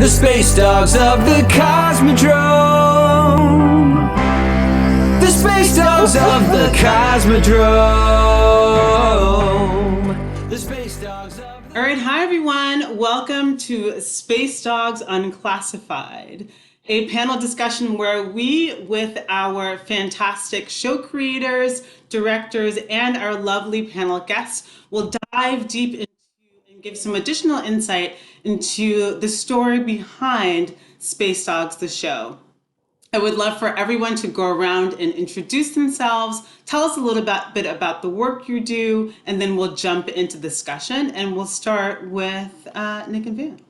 The space dogs of the Cosmodrome. The space dogs of the Cosmodrome. The space dogs of the... All right, hi everyone. Welcome to Space Dogs Unclassified, a panel discussion where we, with our fantastic show creators, directors, and our lovely panel guests, will dive deep into and give some additional insight into the story behind Space Dogs, the show. I would love for everyone to go around and introduce themselves, tell us a little bit about the work you do, and then we'll jump into discussion. And we'll start with Nick and Van.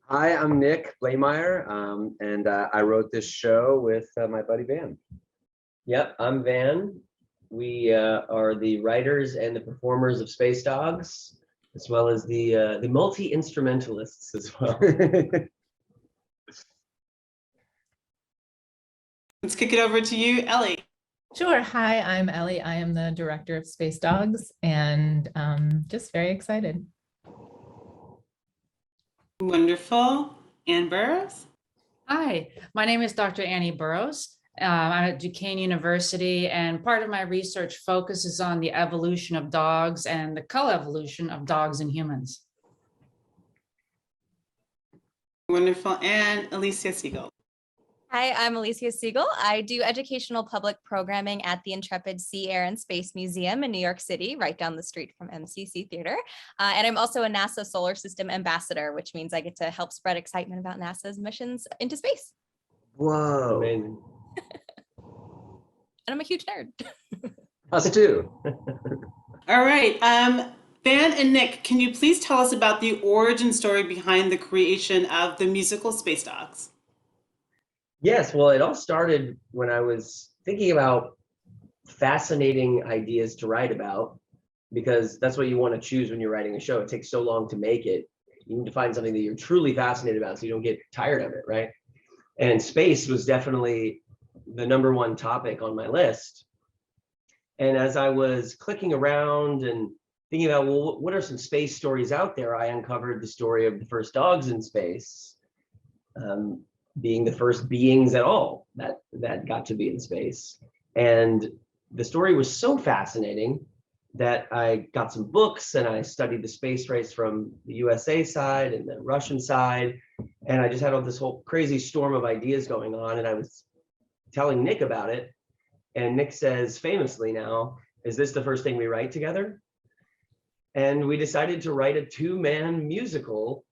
Hi, I'm Nick Blameyer, and I wrote this show with my buddy Van. Yep, I'm Van. We are the writers and the performers of Space Dogs, as well as the multi-instrumentalists as well. Let's kick it over to you, Ellie. Sure. Hi, I'm Ellie. I am the director of Space Dogs and just very excited. Wonderful. Ann Burrows. Hi, my name is Dr. Annie Burrows. I'm at Duquesne University, and part of my research focuses on the evolution of dogs and the co-evolution of dogs and humans. Wonderful. And Alicia Siegel. Hi, I'm Alicia Siegel. I do educational public programming at the Intrepid Sea, Air, and Space Museum in New York City, right down the street from MCC Theater. And I'm also a NASA Solar System Ambassador, which means I get to help spread excitement about NASA's missions into space. Whoa. Amazing. And I'm a huge nerd. Us too. All right. Van and Nick, can you please tell us about the origin story behind the creation of the musical Space Dogs? Yes, well, it all started when I was thinking about fascinating ideas to write about, because that's what you want to choose when you're writing a show. It takes so long to make it. You need to find something that you're truly fascinated about so you don't get tired of it, right? And space was definitely the #1 topic on my list. And as I was clicking around and thinking about, well, what are some space stories out there, I uncovered the story of the first dogs in space, being the first beings at all that got to be in space. And the story was so fascinating that I got some books and I studied the space race from the USA side and the Russian side. And I just had all this whole crazy storm of ideas going on. And I was telling Nick about it. And Nick says famously now, "Is this the first thing we write together?" And we decided to write a 2-man musical,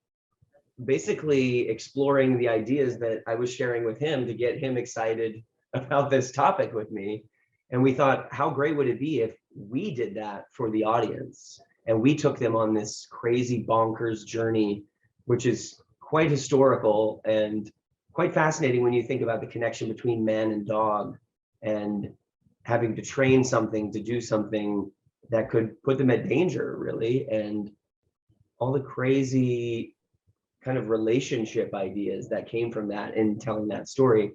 basically exploring the ideas that I was sharing with him to get him excited about this topic with me. And we thought, how great would it be if we did that for the audience? And we took them on this crazy bonkers journey, which is quite historical and quite fascinating when you think about the connection between man and dog and having to train something to do something that could put them at danger, really, and all the crazy kind of relationship ideas that came from that in telling that story.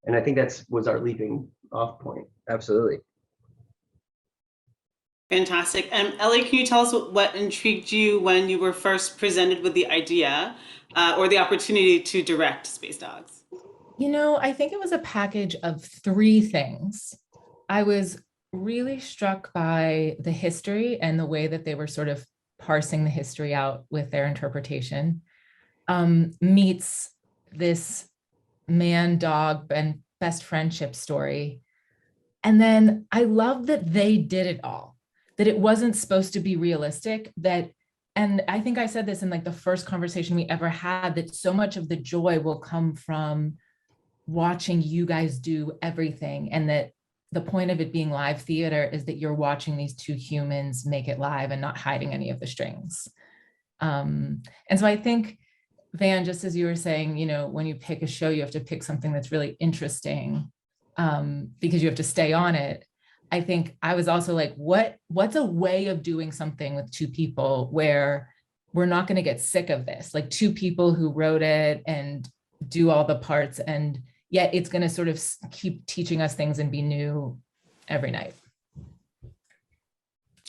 And I think was our leaping off point. Absolutely. Fantastic. Ellie, can you tell us what intrigued you when you were first presented with the idea or the opportunity to direct Space Dogs? You know, I think it was a package of 3 things. I was really struck by the history and the way that they were sort of parsing the history out with their interpretation. Meets this man-dog and best friendship story. And then I love that they did it all, that it wasn't supposed to be realistic, and I think I said this in like the first conversation we ever had, that so much of the joy will come from watching you guys do everything, and that the point of it being live theater is that you're watching these 2 humans make it live and not hiding any of the strings. And so I think, Van, just as you were saying, you know, when you pick a show, you have to pick something that's really interesting because you have to stay on it. I think I was also like, what's a way of doing something with 2 people where we're not going to get sick of this? Like 2 people who wrote it and do all the parts, and yet it's going to sort of keep teaching us things and be new every night.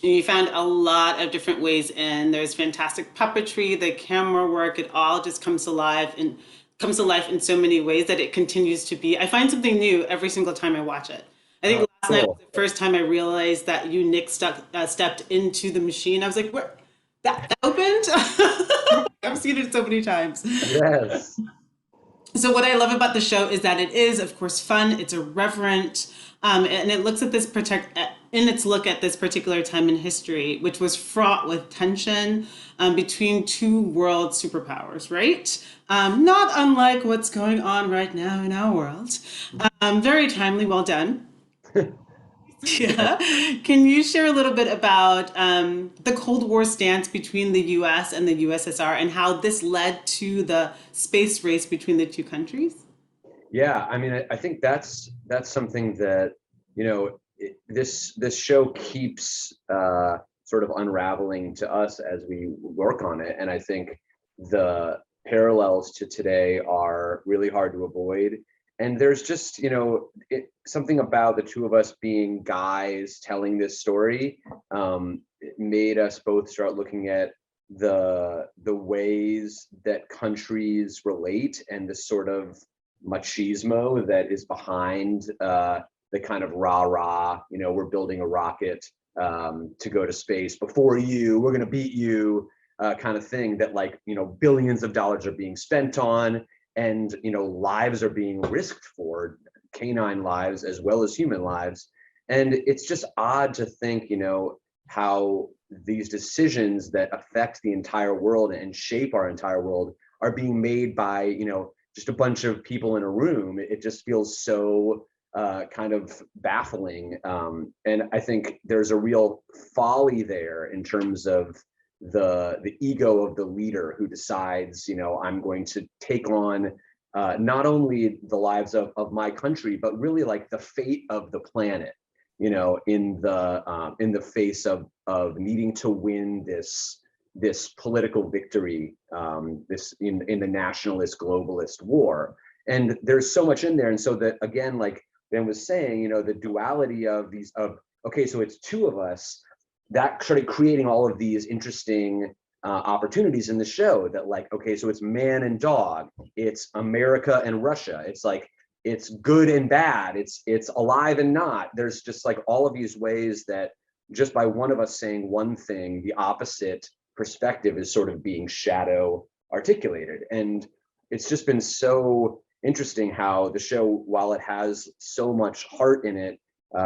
You found a lot of different ways in. There's fantastic puppetry, the camera work, it all just comes to life in so many ways that it continues to be. I find something new every single time I watch it. I think last night was Cool. the first time I realized that you, Nick, stepped into the machine. I was like, "Where that opened?" I've seen it so many times. Yes. So what I love about the show is that it is, of course, fun. It's irreverent, and it looks at in its look at this particular time in history, which was fraught with tension between two world superpowers, right? Not unlike what's going on right now in our world. Very timely, well done. Yeah. Can you share a little bit about the Cold War stance between the US and the USSR and how this led to the space race between the two countries? Yeah, I mean, I think that's something that, this show keeps sort of unraveling to us as we work on it. And I think the parallels to today are really hard to avoid. And there's just, something about the two of us being guys telling this story. It made us both start looking at the ways that countries relate and the sort of machismo that is behind the kind of rah-rah, we're building a rocket to go to space before you, we're going to beat you, kind of thing that, like, billions of dollars are being spent on, and lives are being risked for, canine lives as well as human lives. And it's just odd to think, how these decisions that affect the entire world and shape our entire world are being made by, just a bunch of people in a room. It just feels so kind of baffling. And I think there's a real folly there in terms of the ego of the leader who decides, I'm going to take on not only the lives of my country, but really like the fate of the planet, in the face of needing to win this political victory, this in the nationalist globalist war. And there's so much in there. And so that, again, like Ben was saying, the duality of these, okay, so it's two of us, that started creating all of these interesting opportunities in the show that, like, okay, so it's man and dog, it's America and Russia, it's like, it's good and bad, it's alive and not. There's just like all of these ways that just by one of us saying one thing, the opposite perspective is sort of being shadow articulated. And it's just been so interesting how the show, while it has so much heart in it,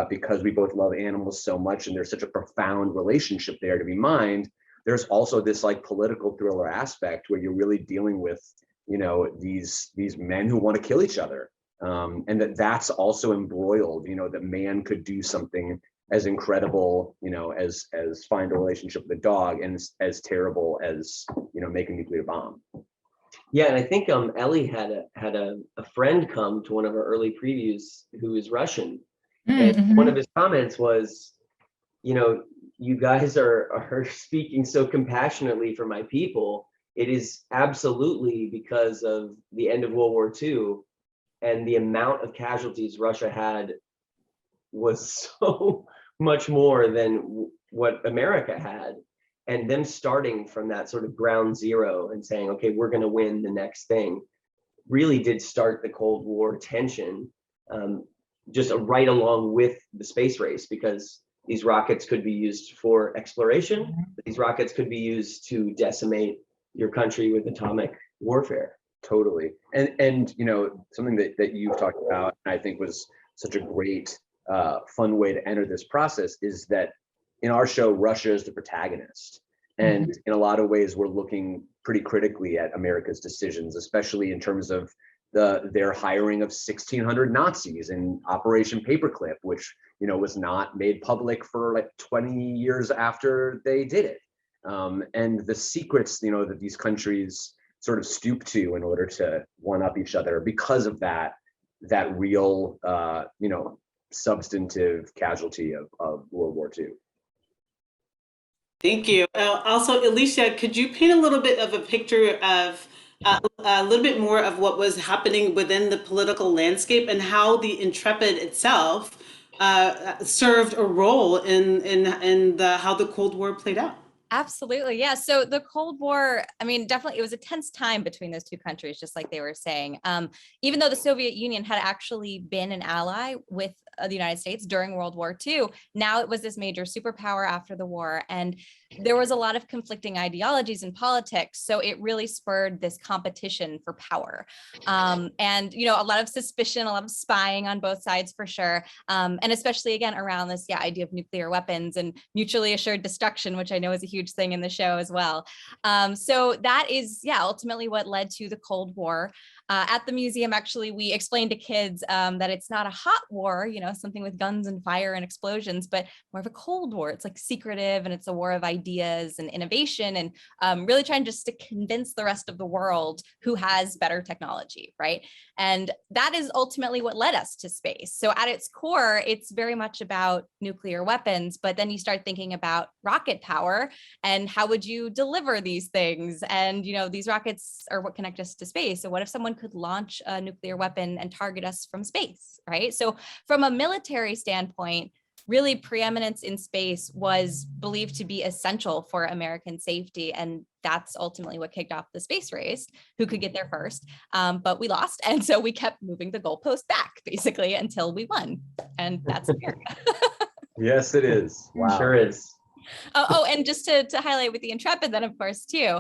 because we both love animals so much and there's such a profound relationship there to be mined, there's also this like political thriller aspect where you're really dealing with, these men who want to kill each other. And that's also embroiled, that man could do something as incredible, as find a relationship with a dog, and as terrible as, make a nuclear bomb. Yeah, and I think Ellie had a friend come to one of our early previews who is Russian, and one of his comments was, you guys are speaking so compassionately for my people. It is absolutely because of the end of World War II, and the amount of casualties Russia had was so much more than what America had. And them starting from that sort of ground zero and saying, okay, we're going to win the next thing, really did start the Cold War tension, just right along with the space race, because these rockets could be used for exploration. These rockets could be used to decimate your country with atomic warfare. Totally. And something that you've talked about, and I think was such a great fun way to enter this process, is that in our show, Russia is the protagonist. And in a lot of ways, we're looking pretty critically at America's decisions, especially in terms of their hiring of 1,600 Nazis in Operation Paperclip, which, was not made public for like 20 years after they did it. And the secrets, that these countries sort of stoop to in order to one up each other because of that real, substantive casualty of World War II. Thank you. Also, Alicia, could you paint a little bit of a picture of a little bit more of what was happening within the political landscape and how the Intrepid itself served a role in how the Cold War played out. Absolutely. Yeah. So the Cold War, I mean, definitely it was a tense time between those two countries, just like they were saying. Even though the Soviet Union had actually been an ally with the United States during World War II, now it was this major superpower after the war. And there was a lot of conflicting ideologies in politics. So it really spurred this competition for power. And, you know, a lot of suspicion, a lot of spying on both sides for sure. And especially again, around this idea of nuclear weapons and mutually assured destruction, which I know is a huge thing in the show as well. So that is, ultimately what led to the Cold War. At the museum, actually, we explained to kids that it's not a hot war, you know, something with guns and fire and explosions, but more of a Cold War. It's like secretive, and it's a war of ideas and innovation, and really trying just to convince the rest of the world who has better technology, right? And that is ultimately what led us to space. So at its core, it's very much about nuclear weapons, but then you start thinking about rocket power and how would you deliver these things? And, you know, these rockets are what connect us to space. So what if someone could launch a nuclear weapon and target us from space, right? So from a military standpoint, really preeminence in space was believed to be essential for American safety. And that's ultimately what kicked off the space race, who could get there first. But we lost. And so we kept moving the goalpost back basically until we won. And that's America. Yes, it is. Wow. Sure is. And just to highlight with the Intrepid then, of course, too.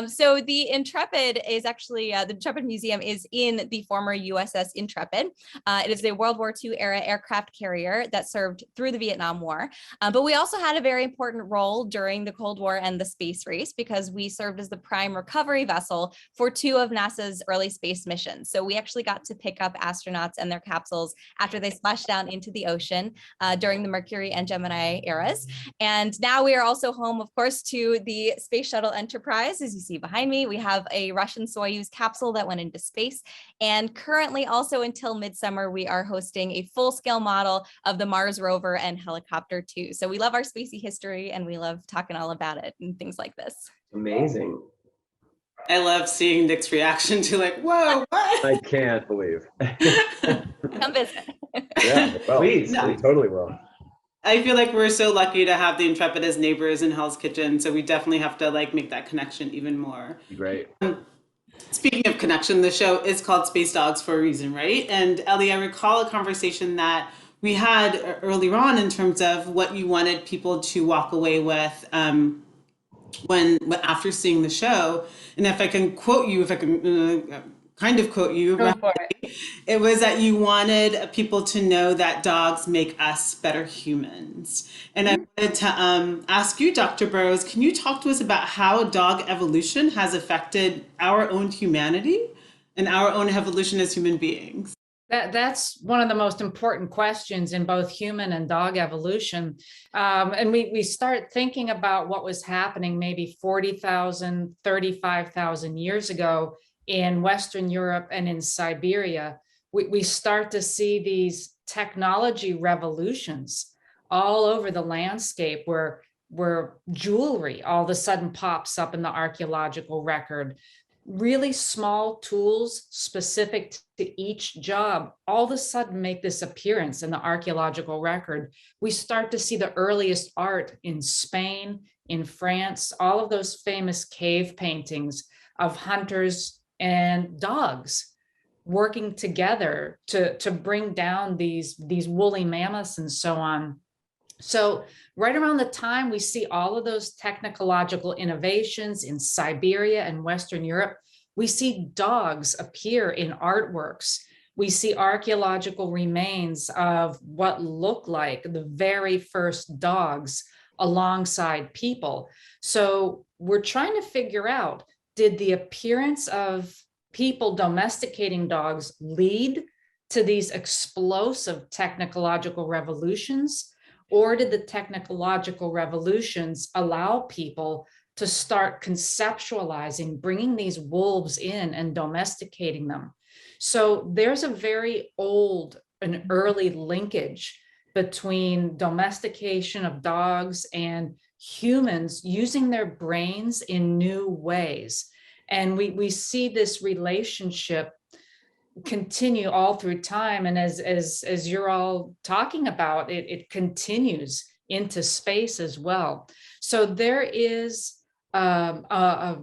So the Intrepid is actually, the Intrepid Museum is in the former USS Intrepid. It is a World War II era aircraft carrier that served through the Vietnam War. But we also had a very important role during the Cold War and the space race because we served as the prime recovery vessel for two of NASA's early space missions. So we actually got to pick up astronauts and their capsules after they splashed down into the ocean during the Mercury and Gemini eras. And now we are also home, of course, to the Space Shuttle Enterprise. As you see behind me, we have a Russian Soyuz capsule that went into space. And currently also until midsummer, we are hosting a full-scale model of the Mars rover and helicopter too. So we love our spacey history and we love talking all about it and things like this. Amazing. I love seeing Nick's reaction to like, whoa, what? I can't believe. Come visit. Yeah, well, Please, we please. totally will. I feel like we're so lucky to have the Intrepid as neighbors in Hell's Kitchen. So we definitely have to like make that connection even more. Great. Speaking of connection, the show is called Space Dogs for a reason, right? And Ellie, I recall a conversation that we had earlier on in terms of what you wanted people to walk away with when after seeing the show. And if I can quote you, if I can kind of quote you, Go for it. it was that you wanted people to know that dogs make us better humans. And I wanted to ask you, Dr. Burrows, can you talk to us about how dog evolution has affected our own humanity and our own evolution as human beings? That's one of the most important questions in both human and dog evolution. And we start thinking about what was happening maybe 40,000, 35,000 years ago in Western Europe and in Siberia. We start to see these technology revolutions all over the landscape where jewelry all of a sudden pops up in the archaeological record. Really small tools specific to each job all of a sudden make this appearance in the archaeological record. We start to see the earliest art in Spain, in France, all of those famous cave paintings of hunters and dogs working together to bring down these woolly mammoths and so on. So right around the time we see all of those technological innovations in Siberia and Western Europe, we see dogs appear in artworks. We see archaeological remains of what look like the very first dogs alongside people. So we're trying to figure out, did the appearance of people domesticating dogs lead to these explosive technological revolutions? Or did the technological revolutions allow people to start conceptualizing, bringing these wolves in and domesticating them? So there's a very old and early linkage between domestication of dogs and humans using their brains in new ways. And we see this relationship continue all through time. And as you're all talking about, it continues into space as well. So there is a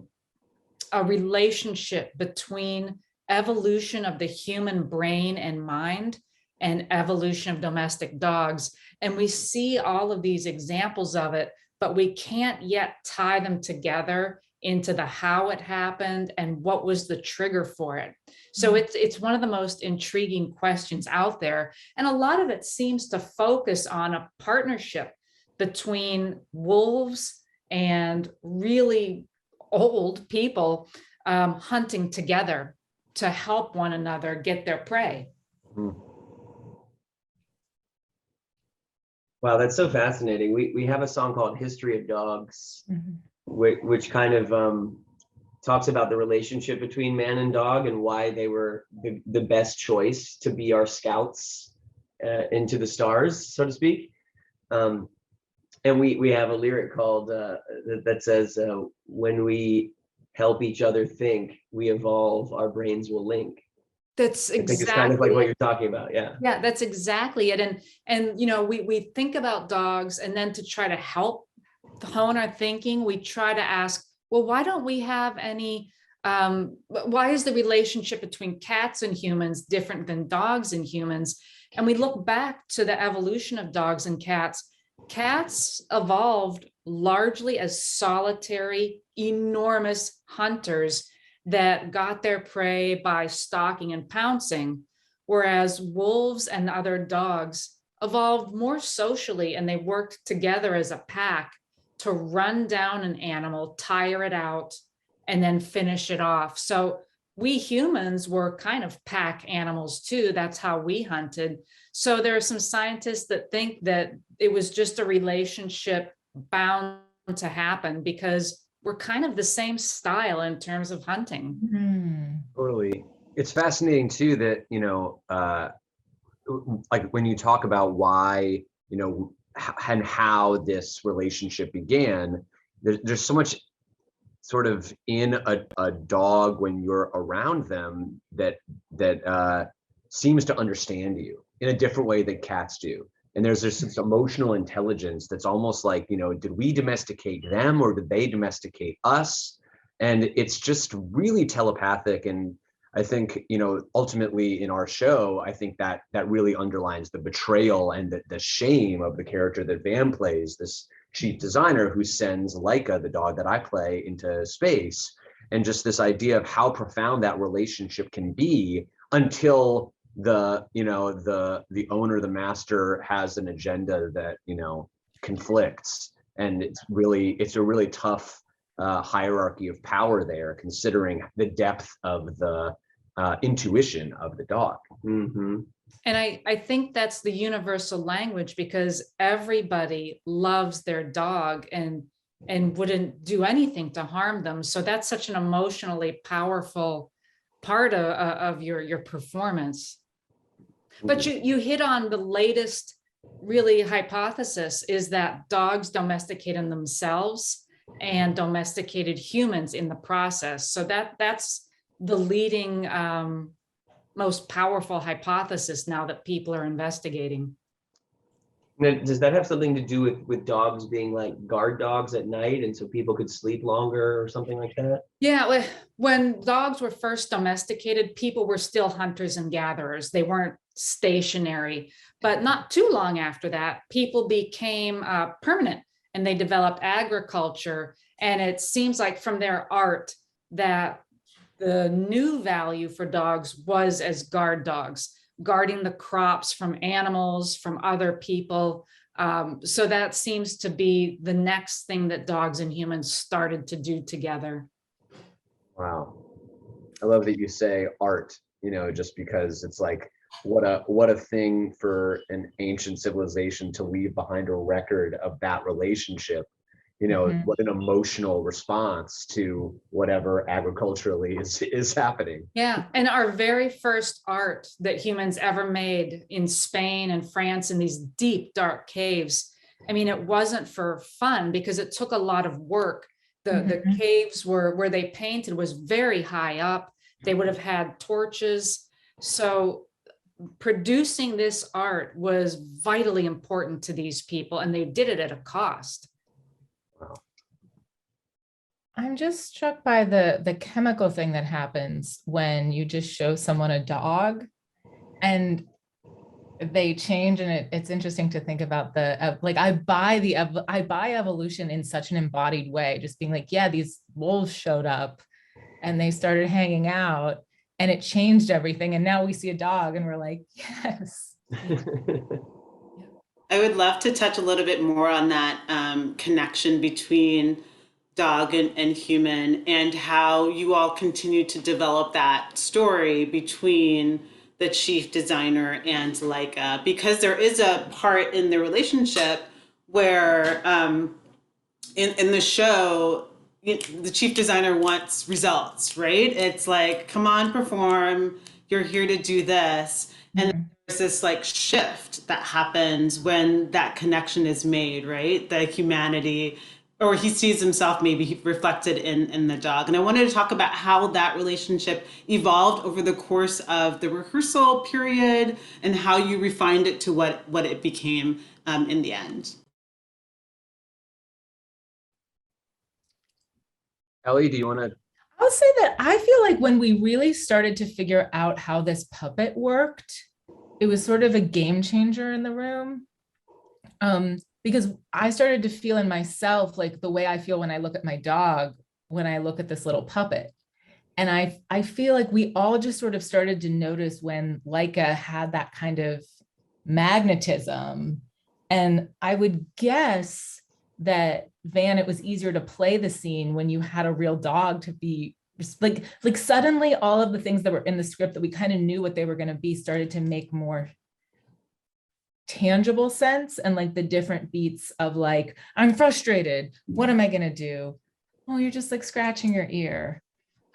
relationship between evolution of the human brain and mind and evolution of domestic dogs. And we see all of these examples of it, but we can't yet tie them together into the how it happened and what was the trigger for it. So it's one of the most intriguing questions out there. And a lot of it seems to focus on a partnership between wolves and really old people hunting together to help one another get their prey. Wow, that's so fascinating. We have a song called History of Dogs, which kind of talks about the relationship between man and dog and why they were the best choice to be our scouts into the stars, so to speak. And we have a lyric called that says, when we help each other think, we evolve, our brains will link. That's exactly. I think it's kind of like what you're talking about. Yeah. Yeah, that's exactly it. And you know, we think about dogs, and then to try to help hone our thinking, we try to ask, well, why don't we have any, why is the relationship between cats and humans different than dogs and humans? And we look back to the evolution of dogs and cats. Cats evolved largely as solitary, enormous hunters that got their prey by stalking and pouncing, whereas wolves and other dogs evolved more socially, and they worked together as a pack to run down an animal, tire it out, and then finish it off. So we humans were kind of pack animals too. That's how we hunted. So there are some scientists that think that it was just a relationship bound to happen because we're kind of the same style in terms of hunting. Totally. It's fascinating too that, you know, like when you talk about why, you know, and how this relationship began, there's so much sort of in a dog when you're around them that seems to understand you in a different way that cats do. And there's this emotional intelligence that's almost like, you know, did we domesticate them or did they domesticate us? And it's just really telepathic. And I think, you know, ultimately in our show, I think that really underlines the betrayal and the shame of the character that Van plays, this chief designer who sends Laika, the dog that I play, into space. And just this idea of how profound that relationship can be until the owner, the master, has an agenda that, you know, conflicts. And it's a really tough hierarchy of power there, considering the depth of the intuition of the dog. And I think that's the universal language, because everybody loves their dog and wouldn't do anything to harm them. So that's such an emotionally powerful part of your performance. But you hit on the latest really hypothesis, is that dogs domesticated themselves and domesticated humans in the process. So that's the leading most powerful hypothesis now that people are investigating. Now, does that have something to do with dogs being like guard dogs at night, and so people could sleep longer or something like that? Yeah, when dogs were first domesticated, people were still hunters and gatherers. They weren't stationary. But not too long after that, people became permanent, and they developed agriculture. And it seems like from their art that the new value for dogs was as guard dogs, guarding the crops from animals, from other people. So that seems to be the next thing that dogs and humans started to do together. Wow. I love that you say art, you know, just because it's like, what a thing for an ancient civilization to leave behind a record of that relationship. You know, what an emotional response to whatever agriculturally is happening. Yeah, and our very first art that humans ever made in Spain and France in these deep, dark caves, I mean, it wasn't for fun because it took a lot of work. The caves where they painted was very high up. They would have had torches. So producing this art was vitally important to these people, and they did it at a cost. I'm just struck by the chemical thing that happens when you just show someone a dog and they change. And it's interesting to think about like I buy evolution in such an embodied way, just being like, yeah, these wolves showed up and they started hanging out and it changed everything. And now we see a dog and we're like, yes. I would love to touch a little bit more on that connection between dog and human, and how you all continue to develop that story between the chief designer and Leica, because there is a part in the relationship where in the show, the chief designer wants results, right? It's like, come on, perform, you're here to do this. And there's this like shift that happens when that connection is made, right? The humanity, or he sees himself maybe reflected in the dog. And I wanted to talk about how that relationship evolved over the course of the rehearsal period and how you refined it to what it became in the end. Ellie, do you want to? I'll say that I feel like when we really started to figure out how this puppet worked, it was sort of a game changer in the room. Because I started to feel in myself like the way I feel when I look at my dog, when I look at this little puppet. And I feel like we all just sort of started to notice when Leica had that kind of magnetism. And I would guess that, Van, it was easier to play the scene when you had a real dog to be like suddenly all of the things that were in the script that we kind of knew what they were going to be started to make more tangible sense. And like the different beats of like, I'm frustrated, what am I going to do? Oh, you're just like scratching your ear.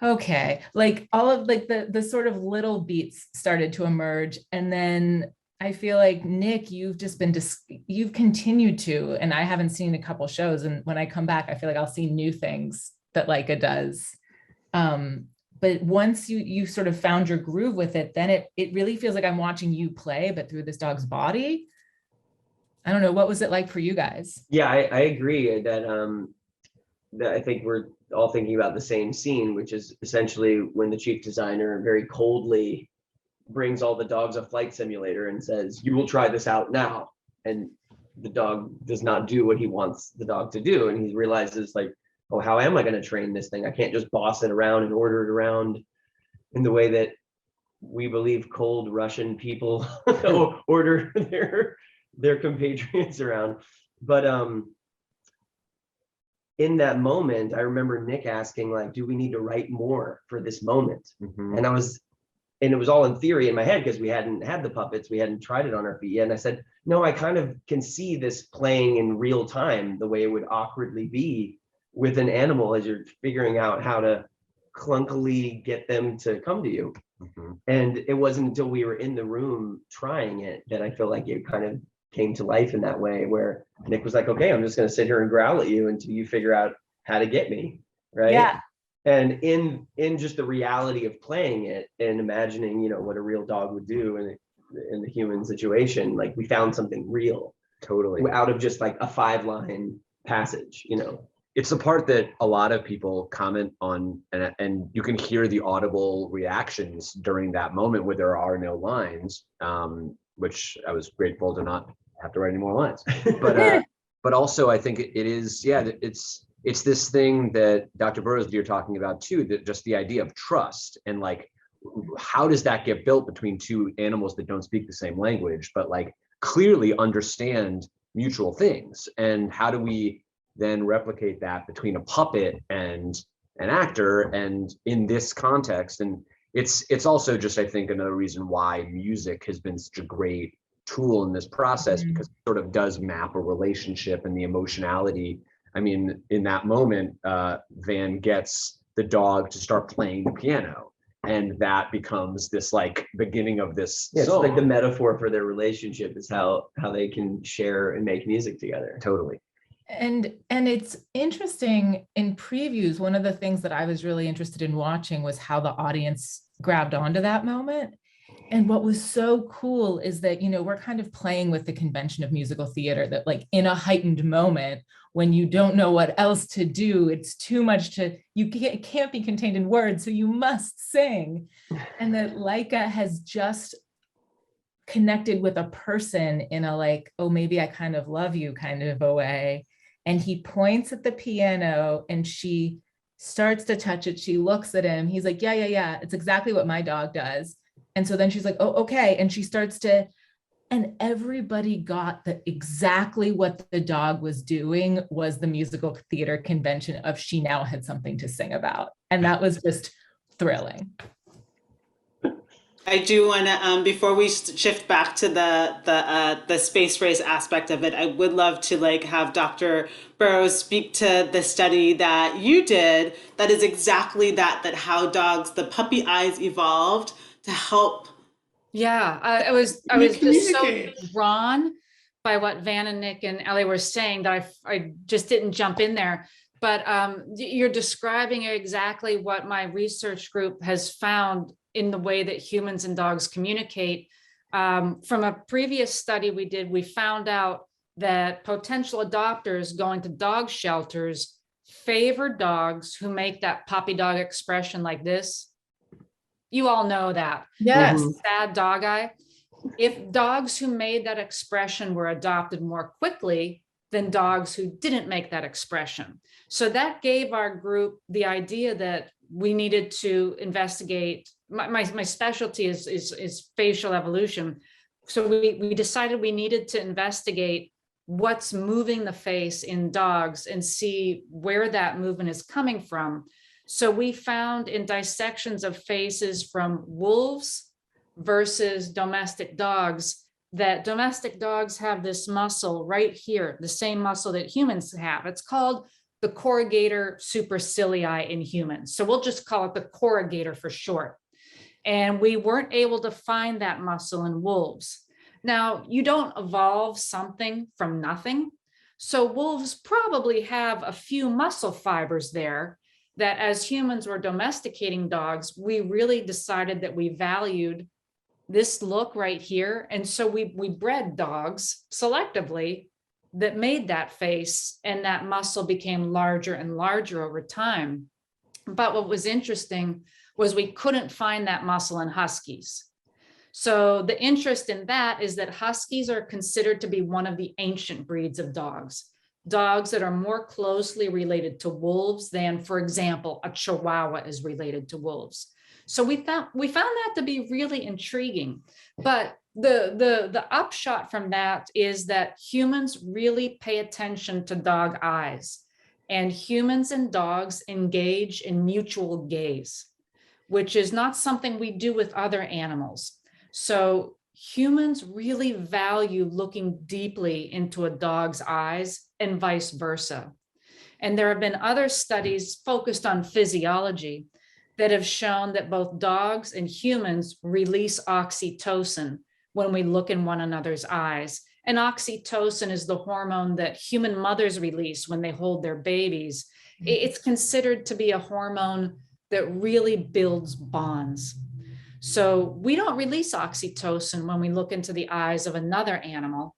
Okay. Like all of like the sort of little beats started to emerge. And then I feel like Nick, you've continued to, and I haven't seen a couple shows. And when I come back, I feel like I'll see new things that Leica does. But once you sort of found your groove with it, then it really feels like I'm watching you play, but through this dog's body. I don't know, what was it like for you guys? Yeah, I agree that that I think we're all thinking about the same scene, which is essentially when the chief designer very coldly brings all the dogs a flight simulator and says, you will try this out now. And the dog does not do what he wants the dog to do. And he realizes like, oh, how am I going to train this thing? I can't just boss it around and order it around in the way that we believe cold Russian people order their compatriots around. But in that moment, I remember Nick asking, like, do we need to write more for this moment? Mm-hmm. And it was all in theory in my head because we hadn't had the puppets, we hadn't tried it on our feet yet. And I said, no, I kind of can see this playing in real time, the way it would awkwardly be with an animal as you're figuring out how to clunkily get them to come to you. Mm-hmm. And it wasn't until we were in the room trying it that I feel like it kind of came to life in that way, where Nick was like, okay, I'm just going to sit here and growl at you until you figure out how to get me, right? Yeah. And in just the reality of playing it and imagining, you know, what a real dog would do in the human situation, like we found something real, Totally, out of just like a 5-line passage, you know. it's the part that a lot of people comment on, and you can hear the audible reactions during that moment where there are no lines, which I was grateful to not have to write any more lines. But also I think it is, yeah, it's this thing that Dr. Burrows, you're talking about too, that just the idea of trust, and like, how does that get built between two animals that don't speak the same language, but like clearly understand mutual things? And how do we then replicate that between a puppet and an actor, and in this context? And it's also just, I think, another reason why music has been such a great tool in this process, because it sort of does map a relationship and the emotionality. I mean, in that moment, Van gets the dog to start playing the piano, and that becomes this like beginning of this Yeah, it's song. like the metaphor for their relationship is how they can share and make music together. Totally. And it's interesting in previews, one of the things that I was really interested in watching was how the audience grabbed onto that moment. And what was so cool is that, we're kind of playing with the convention of musical theater that like in a heightened moment, when you don't know what else to do, it's too much it can't be contained in words, so you must sing. And that Laika has just connected with a person in a like, oh, maybe I kind of love you kind of a way. And he points at the piano and she starts to touch it. She looks at him. He's like, yeah. It's exactly what my dog does. And so then she's like, oh, okay. And she starts to, and everybody got exactly what the dog was doing was the musical theater convention of she now had something to sing about. And that was just thrilling. I do want to, before we shift back to the space race aspect of it, I would love to like have Dr. Burrows speak to the study that you did. That is exactly that how dogs, the puppy eyes evolved to help. Yeah, I was just so drawn by what Van and Nick and Ellie were saying that I just didn't jump in there. But you're describing exactly what my research group has found in the way that humans and dogs communicate. From a previous study we did, we found out that potential adopters going to dog shelters favor dogs who make that puppy dog expression like this. You all know that. Yes. That sad dog eye. If dogs who made that expression were adopted more quickly than dogs who didn't make that expression. So that gave our group the idea that we needed to investigate. My specialty is facial evolution. So we decided we needed to investigate what's moving the face in dogs and see where that movement is coming from. So we found in dissections of faces from wolves versus domestic dogs that domestic dogs have this muscle right here, the same muscle that humans have. It's called the corrugator supercilii in humans. So we'll just call it the corrugator for short. And we weren't able to find that muscle in wolves. Now, you don't evolve something from nothing. So wolves probably have a few muscle fibers there that as humans were domesticating dogs, we really decided that we valued this look right here. And so we bred dogs selectively that made that face, and that muscle became larger and larger over time. But what was interesting was we couldn't find that muscle in huskies. So the interest in that is that huskies are considered to be one of the ancient breeds of dogs that are more closely related to wolves than, for example, a Chihuahua is related to wolves. So we found that to be really intriguing. But the upshot from that is that humans really pay attention to dog eyes, and humans and dogs engage in mutual gaze, which is not something we do with other animals. So humans really value looking deeply into a dog's eyes and vice versa. And there have been other studies focused on physiology that have shown that both dogs and humans release oxytocin when we look in one another's eyes. And oxytocin is the hormone that human mothers release when they hold their babies. It's considered to be a hormone that really builds bonds. So we don't release oxytocin when we look into the eyes of another animal.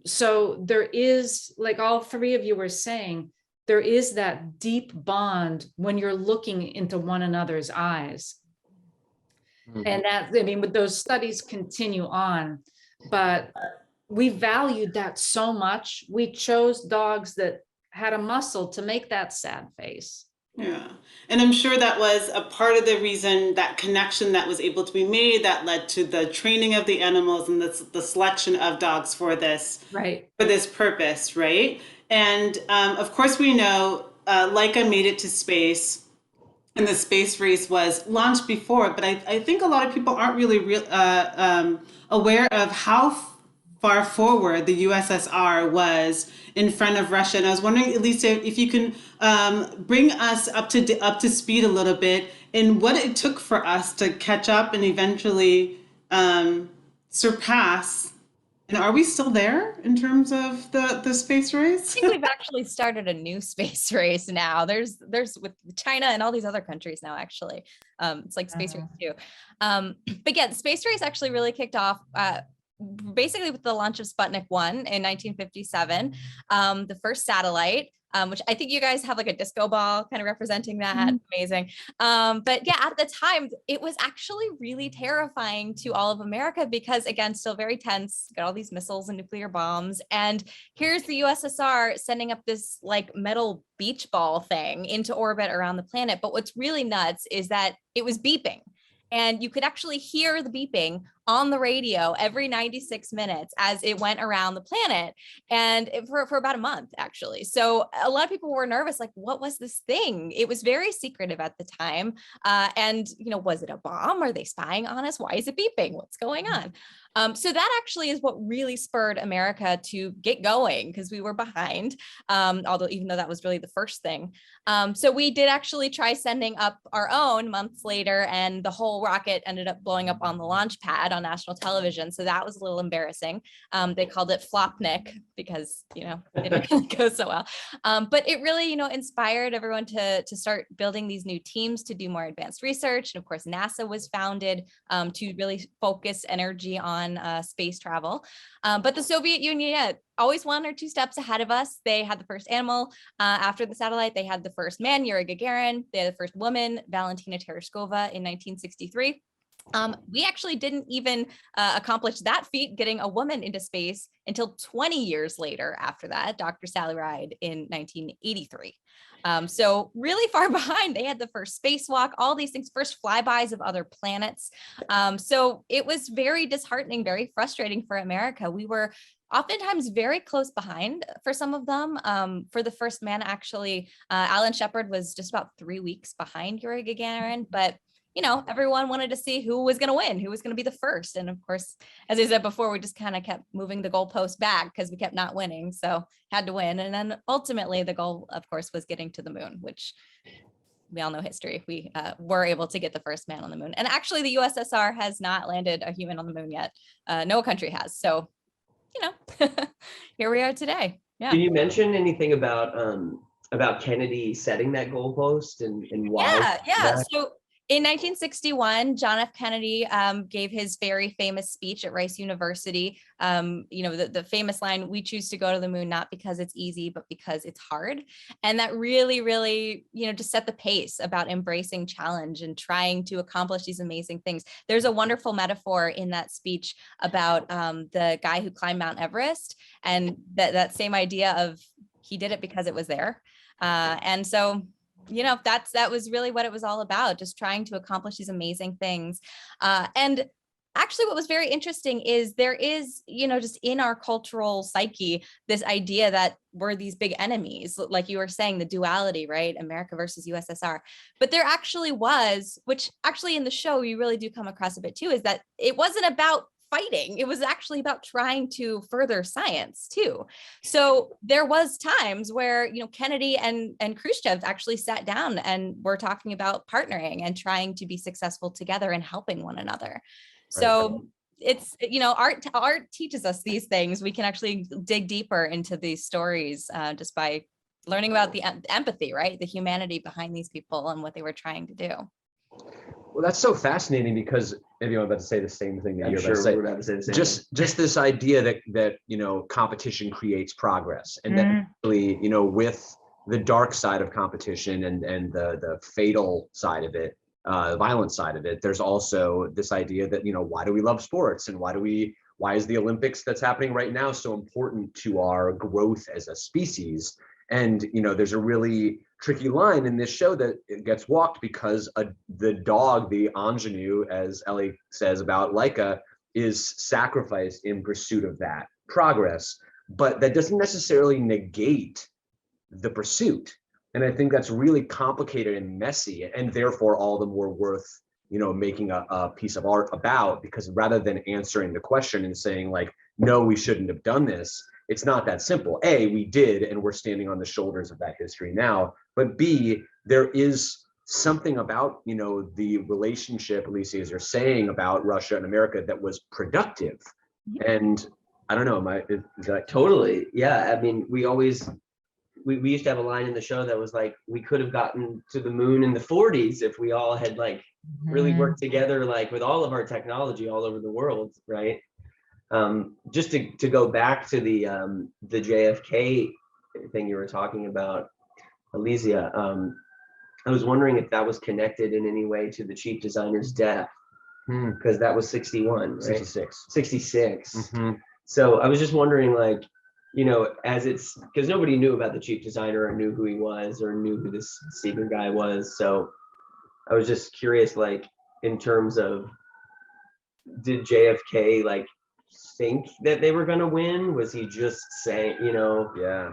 So there is, like all three of you were saying, there is that deep bond when you're looking into one another's eyes. Mm-hmm. And that, I mean, with those studies continue on, but we valued that so much. We chose dogs that had a muscle to make that sad face. Yeah. And I'm sure that was a part of the reason, that connection that was able to be made that led to the training of the animals and the selection of dogs for this, right, for this purpose, right? And of course we know Laika made it to space, and the space race was launched before, but I think a lot of people aren't really aware of how far forward the USSR was in front of Russia. And I was wondering, at least if you can bring us up to speed a little bit in what it took for us to catch up and eventually surpass And are we still there in terms of the space race? I think we've actually started a new space race now. There's with China and all these other countries now, actually. It's like space race too. But yeah, the space race actually really kicked off basically with the launch of Sputnik 1 in 1957, the first satellite. Which I think you guys have like a disco ball kind of representing that. Amazing. But yeah, at the time, it was actually really terrifying to all of America because, again, still very tense, got all these missiles and nuclear bombs. And here's the USSR sending up this like metal beach ball thing into orbit around the planet. But what's really nuts is that it was beeping. And you could actually hear the beeping on the radio every 96 minutes as it went around the planet, and for about a month, actually. So a lot of people were nervous, like, what was this thing? It was very secretive at the time. And, you know, was it a bomb? Are they spying on us? Why is it beeping? What's going on? So that actually is what really spurred America to get going, because we were behind, although even though that was really the first thing. So we did actually try sending up our own months later, and the whole rocket ended up blowing up on the launch pad on national television. So that was a little embarrassing. They called it Flopnik because, you know, it didn't really go so well. But it really, you know, inspired everyone to start building these new teams to do more advanced research. And of course, NASA was founded to really focus energy on space travel. But the Soviet Union, yeah, always 1 or 2 steps ahead of us. They had the first animal after the satellite. They had the first man, Yuri Gagarin. They had the first woman, Valentina Tereshkova, in 1963. We actually didn't even accomplish that feat, getting a woman into space, until 20 years later after that, Dr. Sally Ride in 1983. So really far behind. They had the first spacewalk, all these things, first flybys of other planets. So it was very disheartening, very frustrating for America. We were oftentimes very close behind for some of them. For the first man, actually, Alan Shepard was just about 3 weeks behind Yuri Gagarin, but you know, everyone wanted to see who was going to win, who was going to be the first. And of course, as I said before, we just kind of kept moving the goalpost back because we kept not winning. So had to win. And then ultimately the goal, of course, was getting to the moon, which we all know history. We were able to get the first man on the moon. And actually the USSR has not landed a human on the moon yet. No country has. So, you know, here we are today. Yeah. Can you mention anything about Kennedy setting that goalpost and why? Yeah. So in 1961, John F. Kennedy gave his very famous speech at Rice University. You know, the famous line, "We choose to go to the moon not because it's easy, but because it's hard." And that really, really, you know, just set the pace about embracing challenge and trying to accomplish these amazing things. There's a wonderful metaphor in that speech about the guy who climbed Mount Everest, and that same idea of he did it because it was there. And so, you know, that was really what it was all about, just trying to accomplish these amazing things. And actually what was very interesting is there is, you know, just in our cultural psyche, this idea that we're these big enemies, like you were saying, the duality, right? America versus USSR. But there actually was, which actually in the show, you really do come across a bit too, is that it wasn't about fighting. It was actually about trying to further science too. So there was times where, you know, Kennedy and Khrushchev actually sat down and were talking about partnering and trying to be successful together and helping one another. So it's, you know, art teaches us these things. We can actually dig deeper into these stories just by learning about the empathy, right? The humanity behind these people and what they were trying to do. Well, that's so fascinating because maybe I'm about to say the same thing that you're about to say. We're about to say the same Just this idea that you know, competition creates progress, and that actually, you know, with the dark side of competition and the fatal side of it, the violent side of it, there's also this idea that, you know, why do we love sports, and why is the Olympics that's happening right now so important to our growth as a species? And, you know, there's a really tricky line in this show that it gets walked because the dog, the ingenue, as Ellie says about Laika, is sacrificed in pursuit of that progress. But that doesn't necessarily negate the pursuit. And I think that's really complicated and messy, and therefore all the more worth, you know, making a piece of art about, because rather than answering the question and saying like, no, we shouldn't have done this, it's not that simple. A, we did, and we're standing on the shoulders of that history now. But B, there is something about, you know, the relationship, Alicia, as you're saying, about Russia and America that was productive. And I don't know, is that Totally. Yeah. I mean, we used to have a line in the show that was like, we could have gotten to the moon in the 40s if we all had like really worked together, like with all of our technology all over the world, right? Just to go back to the JFK thing you were talking about, Elysia, I was wondering if that was connected in any way to the chief designer's death, because that was 61, right? 66. 66. Mm-hmm. So I was just wondering, like, you know, as it's, because nobody knew about the chief designer or knew who he was or knew who this Seeger guy was. So I was just curious, like, in terms of, did JFK like think that they were going to win? Was he just saying, you know, Yeah.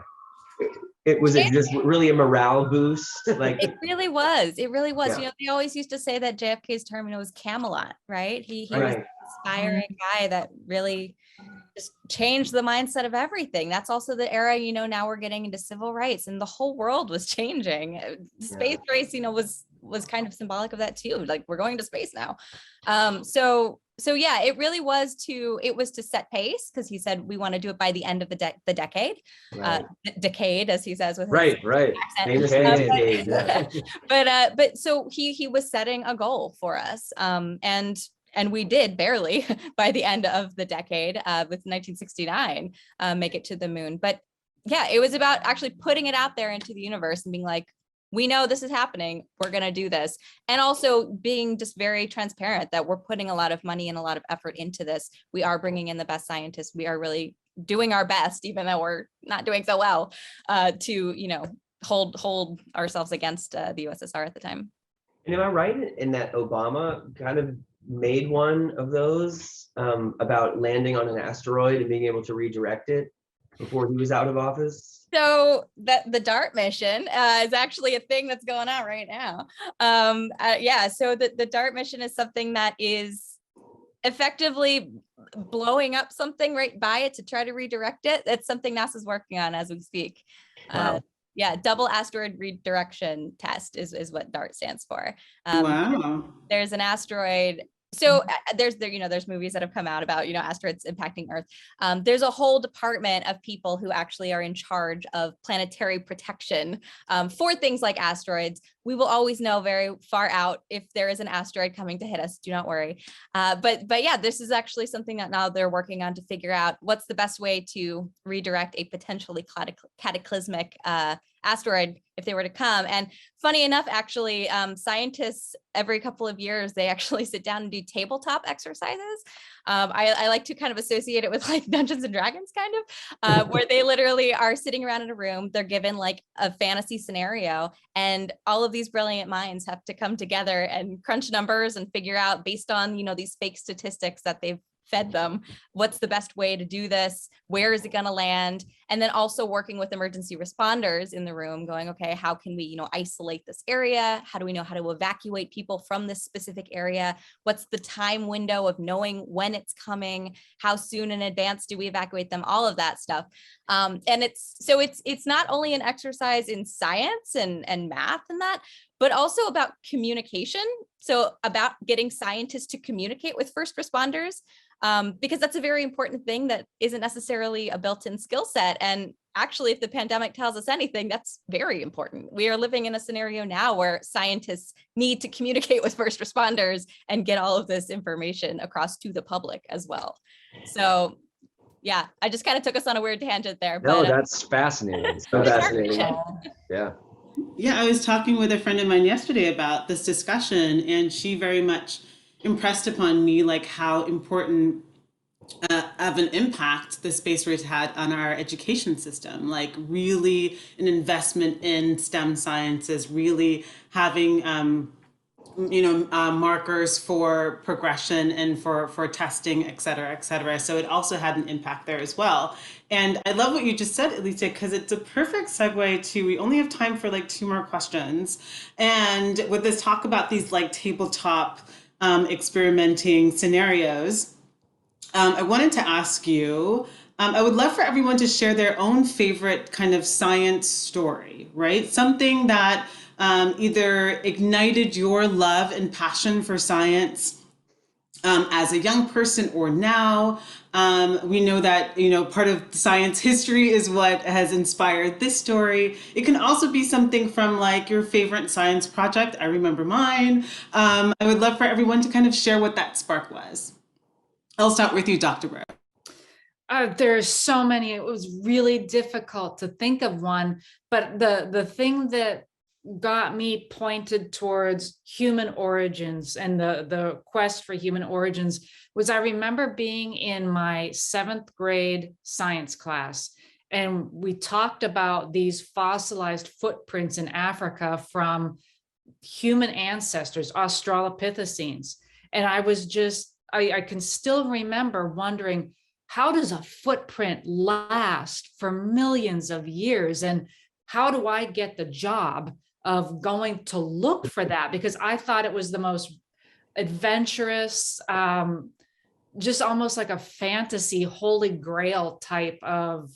it just really a morale boost? Like, It really was. It really was. Yeah. You know, they always used to say that JFK's term, you know, was Camelot, right? He was Right. an inspiring guy that really just changed the mindset of everything. That's also the era, you know, now we're getting into civil rights and the whole world was changing. The space race, you know, was kind of symbolic of that too. Like, we're going to space now. So yeah, it really was to set pace, because he said we want to do it by the end of the decade, Right. decade, as he says with his Right. accent. Famous decade. But so he was setting a goal for us, and we did barely by the end of the decade, with 1969, make it to the moon. But yeah, it was about actually putting it out there into the universe and being like, we know this is happening, we're going to do this. And also being just very transparent that we're putting a lot of money and a lot of effort into this. We are bringing in the best scientists. We are really doing our best, even though we're not doing so well, to, you know, hold ourselves against the USSR at the time. And am I right in that Obama kind of made one of those about landing on an asteroid and being able to redirect it before he was out of office? So that the DART mission is actually a thing that's going on right now. Yeah, so the DART mission is something that is effectively blowing up something right by it to try to redirect it. That's something NASA's working on as we speak. Wow. Yeah, double asteroid redirection test is what DART stands for. Wow. There's an asteroid. So there's movies that have come out about, you know, asteroids impacting Earth. There's a whole department of people who actually are in charge of planetary protection for things like asteroids. We will always know very far out if there is an asteroid coming to hit us. Do not worry. But yeah, this is actually something that now they're working on to figure out what's the best way to redirect a potentially cataclysmic asteroid if they were to come. And funny enough, actually, scientists every couple of years, they actually sit down and do tabletop exercises. I like to kind of associate it with like Dungeons and Dragons, kind of, where they literally are sitting around in a room. They're given like a fantasy scenario, and all of these brilliant minds have to come together and crunch numbers and figure out, based on, you know, these fake statistics that they've fed them, what's the best way to do this? Where is it going to land? And then also working with emergency responders in the room going, okay, how can we, you know, isolate this area? How do we know how to evacuate people from this specific area? What's the time window of knowing when it's coming? How soon in advance do we evacuate them? All of that stuff. And it's not only an exercise in science and math and that, but also about communication. So about getting scientists to communicate with first responders, because that's a very important thing that isn't necessarily a built-in skill set. And actually, if the pandemic tells us anything, that's very important. We are living in a scenario now where scientists need to communicate with first responders and get all of this information across to the public as well. So yeah, I just kind of took us on a weird tangent there. No, but, that's fascinating. So fascinating. Yeah. Yeah, I was talking with a friend of mine yesterday about this discussion, and she very much impressed upon me like how important of an impact the space race had on our education system. Like really an investment in STEM sciences, really having markers for progression and for testing, et cetera, et cetera. So it also had an impact there as well. And I love what you just said, Alicia, because it's a perfect segue to, we only have time for like 2 more questions. And with this talk about these like tabletop experimenting scenarios, I wanted to ask you, I would love for everyone to share their own favorite kind of science story, right? Something that either ignited your love and passion for science, as a young person or now. We know that, part of science history is what has inspired this story. It can also be something from like your favorite science project. I remember mine. I would love for everyone to kind of share what that spark was. I'll start with you, Dr. Burrows. There's so many. It was really difficult to think of one, but the thing that got me pointed towards human origins and the quest for human origins was I remember being in my 7th grade science class, and we talked about these fossilized footprints in Africa from human ancestors, Australopithecines. And I was just, I can still remember wondering, how does a footprint last for millions of years? And how do I get the job of going to look for that? Because I thought it was the most adventurous, just almost like a fantasy holy grail type of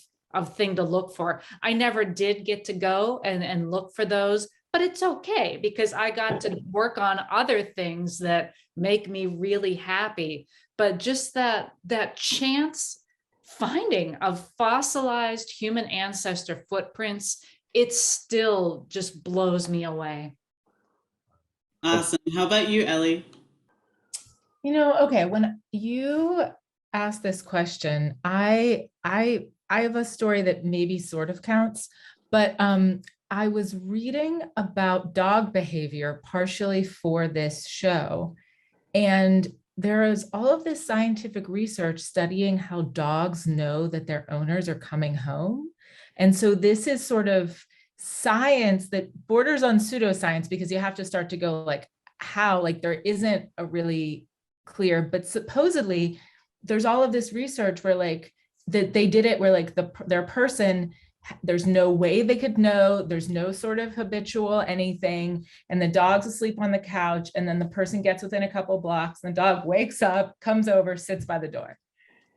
thing to look for. I never did get to go and look for those, but it's okay because I got to work on other things that make me really happy. But just that chance finding of fossilized human ancestor footprints, it still just blows me away. Awesome. How about you, Ellie? Okay, when you asked this question, I have a story that maybe sort of counts, but I was reading about dog behavior partially for this show, and there is all of this scientific research studying how dogs know that their owners are coming home. And so this is sort of science that borders on pseudoscience, because you have to start to go like how, like there isn't a really clear, but supposedly there's all of this research where like that they did it where like their person, there's no way they could know, there's no sort of habitual anything, and the dog's asleep on the couch, and then the person gets within a couple blocks, and the dog wakes up, comes over, sits by the door.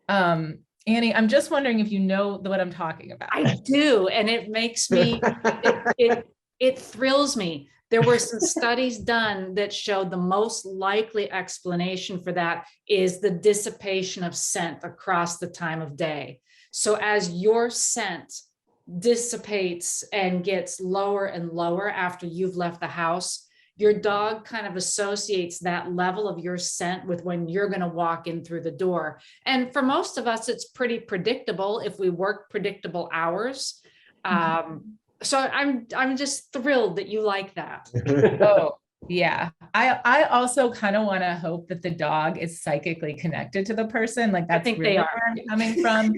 Annie, I'm just wondering if you know what I'm talking about. I do, and it makes me, it thrills me. There were some studies done that showed the most likely explanation for that is the dissipation of scent across the time of day. So as your scent dissipates and gets lower and lower after you've left the house, your dog kind of associates that level of your scent with when you're going to walk in through the door. And for most of us, it's pretty predictable if we work predictable hours. So I'm just thrilled that you like that. Oh, yeah. I also kind of want to hope that the dog is psychically connected to the person. Like that's really where I'm coming from.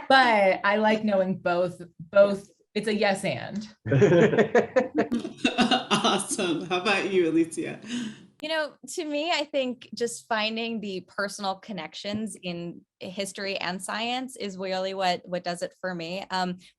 But I like knowing both. It's a yes and. Awesome. How about you, Alicia? To me, I think just finding the personal connections in history and science is really what does it for me.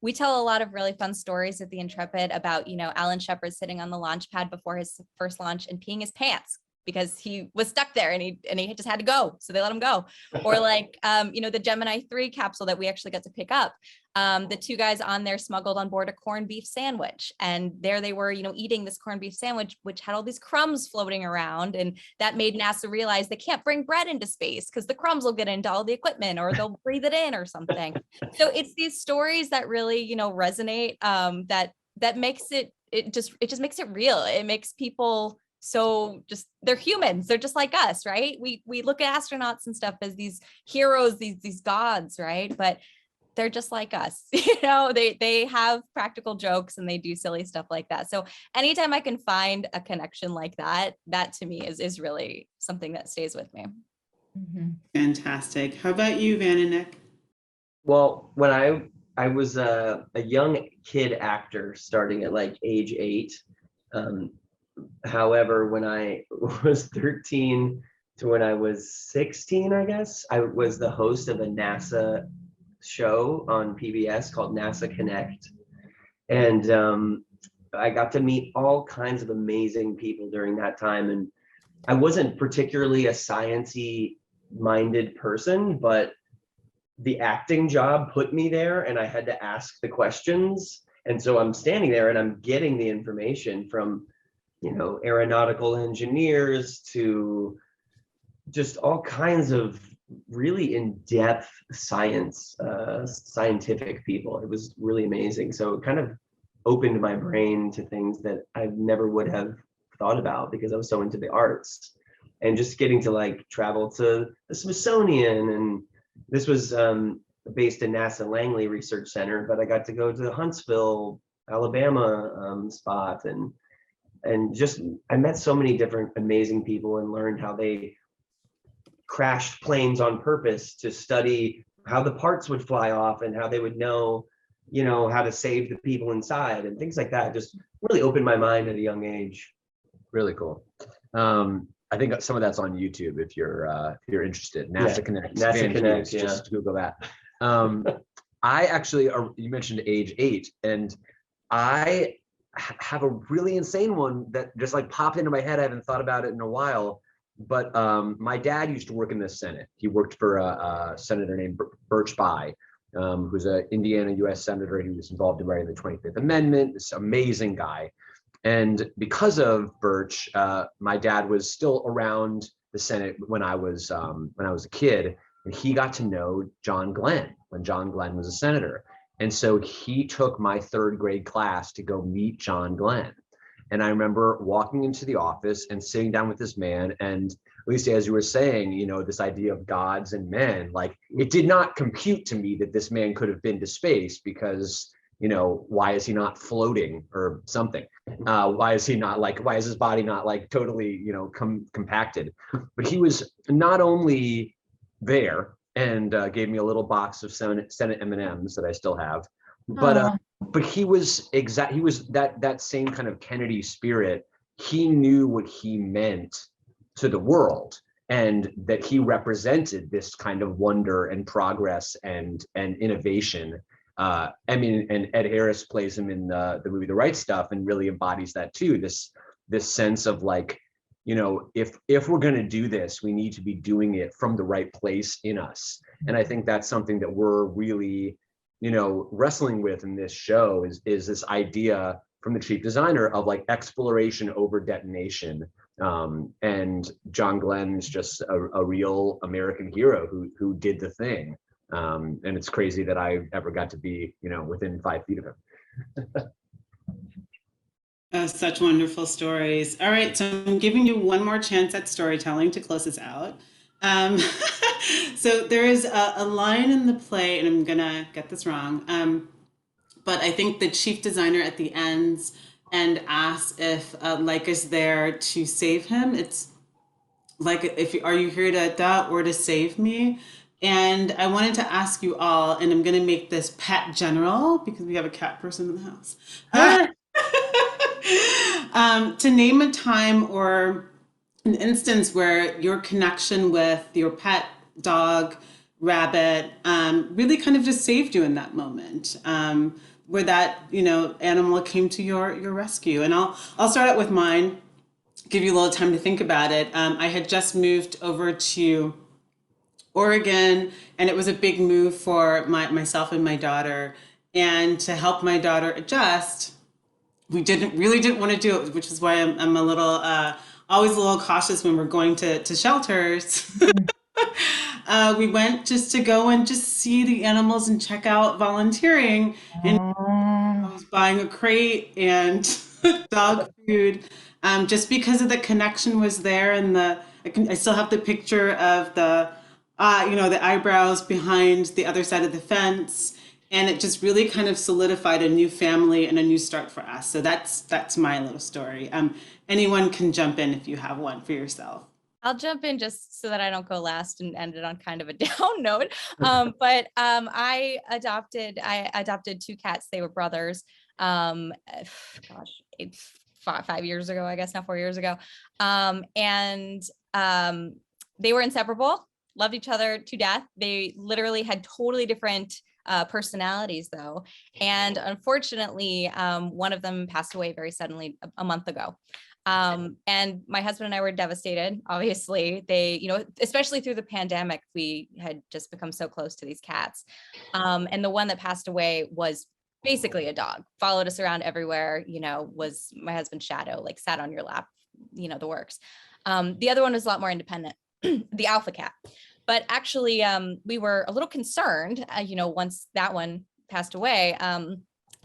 We tell a lot of really fun stories at the Intrepid about, Alan Shepard sitting on the launch pad before his first launch and peeing his pants because he was stuck there and he just had to go. So they let him go. Or like, the Gemini 3 capsule that we actually got to pick up. The 2 guys on there smuggled on board a corned beef sandwich. And there they were, eating this corned beef sandwich, which had all these crumbs floating around. And that made NASA realize they can't bring bread into space because the crumbs will get into all the equipment or they'll breathe it in or something. So it's these stories that really, resonate, that makes it just makes it real. It makes people they're humans. They're just like us, right? We look at astronauts and stuff as these heroes, these gods, right? But they're just like us, they have practical jokes and they do silly stuff like that. So anytime I can find a connection like that to me is really something that stays with me. Mm-hmm. Fantastic. How about you, Van and Nick? Well, when I was a young kid actor starting at like age 8. However, when I was 13 to when I was 16, I guess, I was the host of a NASA show on PBS called NASA Connect. And I got to meet all kinds of amazing people during that time. And I wasn't particularly a sciencey minded person, but the acting job put me there and I had to ask the questions. And so I'm standing there and I'm getting the information from, aeronautical engineers to just all kinds of really in-depth scientific people. It was really amazing. So it kind of opened my brain to things that I never would have thought about because I was so into the arts. And just getting to like travel to the Smithsonian, and this was based in NASA Langley Research Center, but I got to go to the Huntsville, Alabama spot, and just I met so many different amazing people and learned how they crashed planes on purpose to study how the parts would fly off and how they would know, how to save the people inside and things like that. Just really opened my mind at a young age. Really cool. I think some of that's on YouTube if you're interested. NASA Connect. NASA Connect. Yeah. Just Google that. I actually, you mentioned age 8, and I have a really insane one that just like popped into my head. I haven't thought about it in a while, but my dad used to work in the Senate. He worked for a senator named Birch Bayh, who's an Indiana U.S. senator. He was involved in writing the 25th Amendment. This amazing guy. And because of Birch, my dad was still around the Senate when I was a kid, and he got to know John Glenn when John Glenn was a senator. And so he took my 3rd grade class to go meet John Glenn. And I remember walking into the office and sitting down with this man. And Lisa, as you were saying, this idea of gods and men, like it did not compute to me that this man could have been to space because, why is he not floating or something? Why is his body not like totally, compacted? But he was not only there and gave me a little box of Senate M&Ms that I still have, but he was that same kind of Kennedy spirit. He knew what he meant to the world, and that he represented this kind of wonder and progress and innovation. And Ed Harris plays him in the movie The Right Stuff and really embodies that too. This sense of like, if we're going to do this, we need to be doing it from the right place in us. And I think that's something that we're really, wrestling with in this show is this idea from the chief designer of like exploration over detonation. And John Glenn is just a real American hero who did the thing. And it's crazy that I ever got to be, within 5 feet of him. Such wonderful stories. All right, so I'm giving you one more chance at storytelling to close us out. So there is a line in the play, and I'm gonna get this wrong, but I think the chief designer at the end asks if Like is there to save him. It's like, are you here to or to save me? And I wanted to ask you all, and I'm gonna make this pet general because we have a cat person in the house. To name a time or an instance where your connection with your pet, dog, rabbit, really kind of just saved you in that moment, where that animal came to your rescue. And I'll start out with mine. Give you a little time to think about it. I had just moved over to Oregon, and it was a big move for myself and my daughter. And to help my daughter adjust, we didn't want to do it, which is why I'm a little always a little cautious when we're going to shelters. We went just to go and just see the animals and check out volunteering. And I was buying a crate and dog food, just because of the connection was there, and I still have the picture of the the eyebrows behind the other side of the fence. And it just really kind of solidified a new family and a new start for us. So that's my little story. Anyone can jump in if you have one for yourself. I'll jump in just so that I don't go last and end it on kind of a down note. But I adopted 2 cats. They were brothers. 5 years ago, I guess now 4 years ago. And they were inseparable, loved each other to death. They literally had totally different personalities though. And unfortunately, one of them passed away very suddenly a month ago. And my husband and I were devastated. Obviously, they, especially through the pandemic, we had just become so close to these cats. And the one that passed away was basically a dog, followed us around everywhere, was my husband's shadow, like sat on your lap, the works. The other one was a lot more independent. the alpha cat. But actually, we were a little concerned, once that one passed away,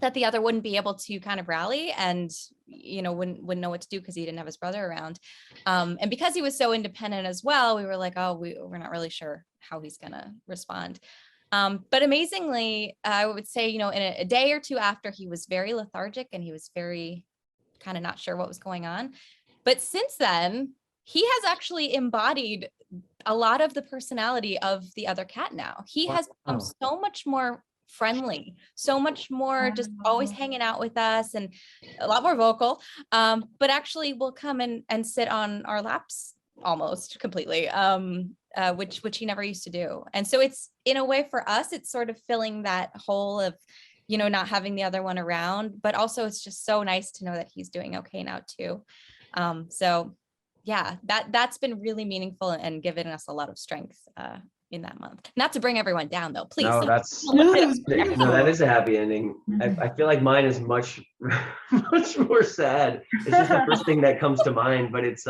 that the other wouldn't be able to kind of rally and, wouldn't know what to do because he didn't have his brother around. And because he was so independent as well, we were like, oh, we're not really sure how he's going to respond. But amazingly, I would say, in a day or two after, he was very lethargic and he was very kind of not sure what was going on. But since then, he has actually embodied a lot of the personality of the other cat now. He has become so much more friendly, so much more just always hanging out with us and a lot more vocal, but actually will come and sit on our laps almost completely, which he never used to do. And so it's, in a way, for us, it's sort of filling that hole of, not having the other one around, but also it's just so nice to know that he's doing okay now too. So yeah, that's been really meaningful and given us a lot of strength in that month. Not to bring everyone down though, please. No, that's No, it was beautiful. no, that is a happy ending. I feel like mine is much more sad. It's just the first thing that comes to mind, but it's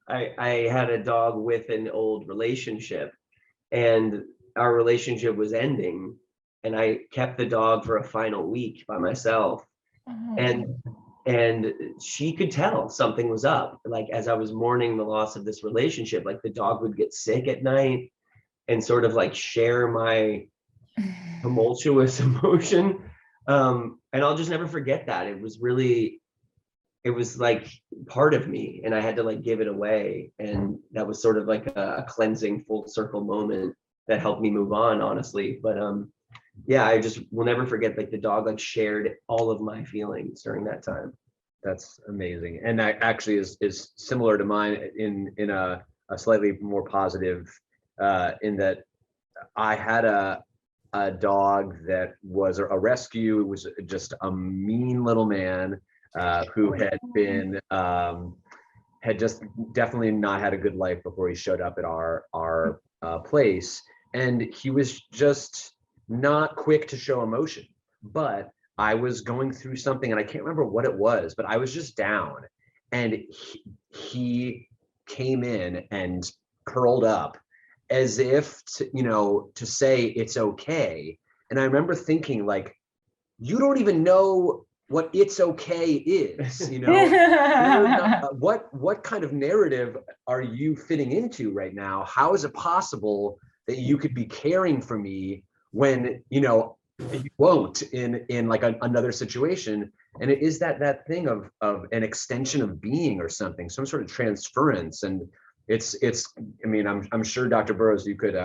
I had a dog with an old relationship, and our relationship was ending, and I kept the dog for a final week by myself. And she could tell something was up. Like, as I was mourning the loss of this relationship, like the dog would get sick at night and sort of like share my tumultuous emotion. And I'll just never forget that. It was like part of me, and I had to like give it away. And that was sort of like a cleansing full circle moment that helped me move on, honestly. But yeah, I just will never forget, like the dog like shared all of my feelings during that time. That's amazing. And that actually is similar to mine in a slightly more positive, in that I had a dog that was a rescue. It was just a mean little man who had been had just definitely not had a good life before he showed up at our place. And he was just not quick to show emotion, but I was going through something and I can't remember what it was, but I was just down, and he came in and curled up as if to say it's okay. And I remember thinking, like, you don't even know what it's okay is, what kind of narrative are you fitting into right now? How is it possible that you could be caring for me when you won't in like another situation? And it is that thing of an extension of being or something, some sort of transference. And it's I mean, I'm sure, Dr. Burrows, you could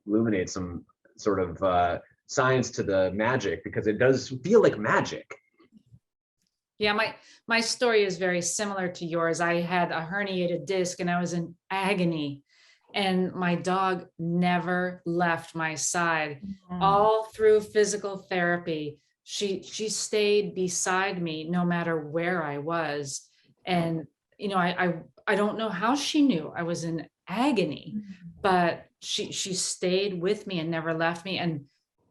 illuminate some sort of science to the magic, because it does feel like magic. Yeah, my story is very similar to yours. I had a herniated disc and I was in agony, and my dog never left my side. All through physical therapy. She stayed beside me no matter where I was. And I don't know how she knew I was in agony, but she stayed with me and never left me. And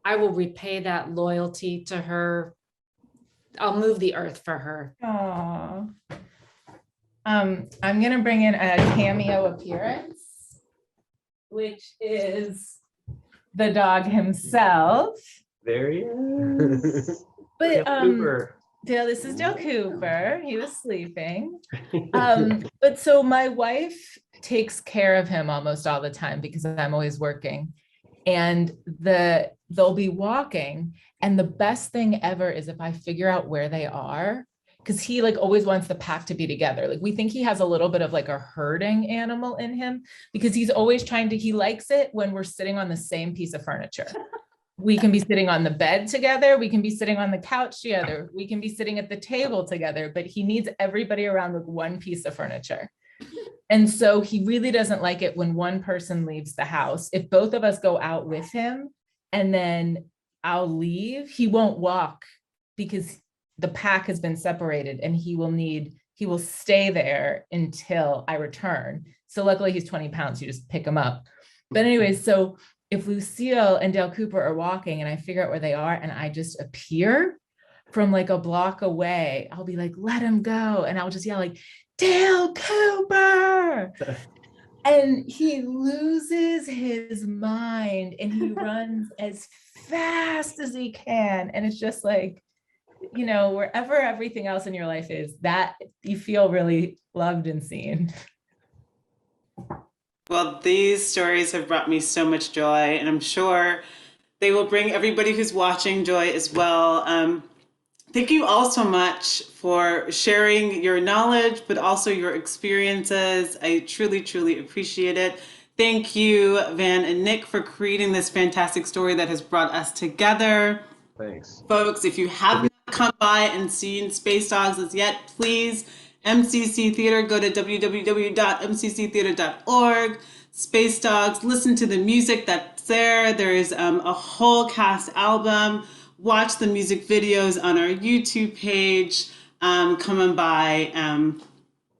I will repay that loyalty to her. I'll move the earth for her. Aww. I'm gonna bring in a cameo appearance, which is the dog himself. There he is. But Cooper. Dale, this is Dale Cooper. He was sleeping. But so my wife takes care of him almost all the time because I'm always working. And they'll be walking, and the best thing ever is if I figure out where they are, because he like always wants the pack to be together. Like, we think he has a little bit of like a herding animal in him, because he's always he likes it when we're sitting on the same piece of furniture. We can be sitting on the bed together. We can be sitting on the couch together. We can be sitting at the table together, but he needs everybody around with one piece of furniture. And so he really doesn't like it when one person leaves the house. If both of us go out with him and then I'll leave, he won't walk because the pack has been separated, and he will stay there until I return. So luckily he's 20 pounds. You just pick him up. But anyways, so if Lucille and Dale Cooper are walking and I figure out where they are and I just appear from like a block away, I'll be like, let him go. And I'll just yell like, Dale Cooper. And he loses his mind and he runs as fast as he can. And it's just like, you know, wherever everything else in your life is, that you feel really loved and seen. Well, these stories have brought me so much joy, and I'm sure they will bring everybody who's watching joy as well. Thank you all so much for sharing your knowledge, but also your experiences. I truly, truly appreciate it. Thank you, Van and Nick, for creating this fantastic story that has brought us together. Thanks. Folks, if you have not come by and seen Space Dogs as yet, please, MCC Theater, go to www.mcctheater.org. Space Dogs, listen to the music that's there. There's a whole cast album. Watch the music videos on our YouTube page. Come on by and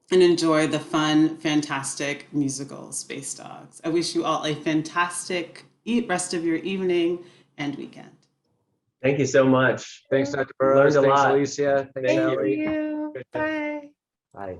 enjoy the fun, fantastic musical Space Dogs. I wish you all a fantastic rest of your evening and weekend. Thank you so much. Thanks, Dr. Burrows. Learned a Thanks, lot. Alicia. Thanks, Thank you. Ellie. Thank you. Bye. Bye.